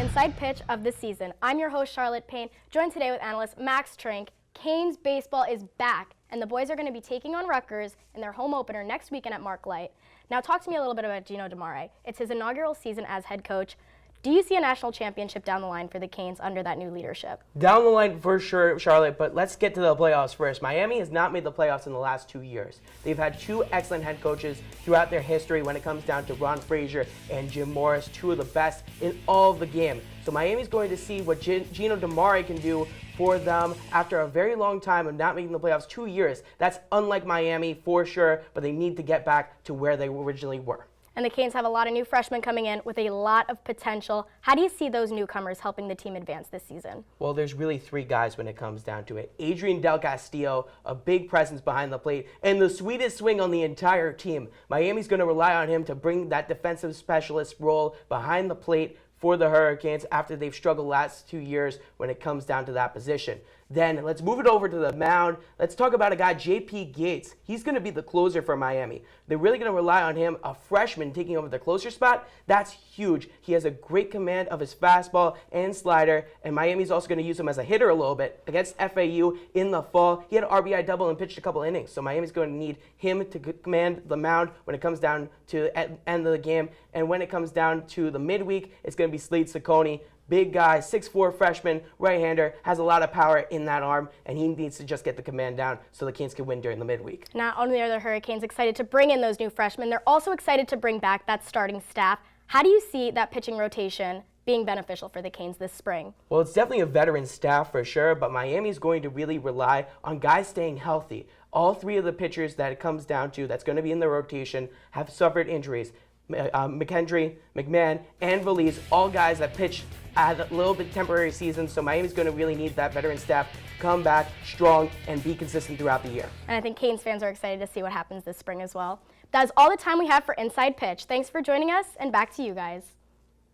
Inside Pitch of the season. I'm your host, Charlotte Payne, joined today with analyst Max Trink. Canes baseball is back, and the boys are going to be taking on Rutgers in their home opener next weekend at Mark Light. Now, talk to me a little bit about Gino DiMare. It's his inaugural season as head coach. Do you see a national championship down the line for the Canes under that new leadership? Down the line for sure, Charlotte, but let's get to the playoffs first. Miami has not made the playoffs in the last 2 years. They've had two excellent head coaches throughout their history when it comes down to Ron Frazier and Jim Morris, two of the best in all of the game. So Miami's going to see what Gino DiMare can do for them after a very long time of not making the playoffs, 2 years. That's unlike Miami for sure, but they need to get back to where they originally were. And the Canes have a lot of new freshmen coming in with a lot of potential. How do you see those newcomers helping the team advance this season? Well, there's really three guys when it comes down to it. Adrian Del Castillo, a big presence behind the plate, and the sweetest swing on the entire team. Miami's going to rely on him to bring that defensive specialist role behind the plate for the Hurricanes after they've struggled the last 2 years when it comes down to that position. Then let's move it over to the mound. Let's talk about a guy, J.P. Gates. He's going to be the closer for Miami. They're really going to rely on him, a freshman taking over the closer spot. That's huge. He has a great command of his fastball and slider, and Miami's also going to use him as a hitter a little bit. Against FAU in the fall, he had an RBI double and pitched a couple innings, so Miami's going to need him to command the mound when it comes down to the end of the game. And when it comes down to the midweek, it's going to be Slade Ciccone. Big guy, 6'4" freshman, right-hander, has a lot of power in that arm, and he needs to just get the command down so the Canes can win during the midweek. Not only are the Hurricanes excited to bring in those new freshmen, they're also excited to bring back that starting staff. How do you see that pitching rotation being beneficial for the Canes this spring? Well, it's definitely a veteran staff for sure, but Miami's going to really rely on guys staying healthy. All three of the pitchers that it comes down to that's going to be in the rotation have suffered injuries. McKendry, McMahon, and Valise, all guys that pitched at a little bit temporary seasons, so Miami's going to really need that veteran staff to come back strong and be consistent throughout the year. And I think Canes fans are excited to see what happens this spring as well. That's all the time we have for Inside Pitch. Thanks for joining us, and back to you guys.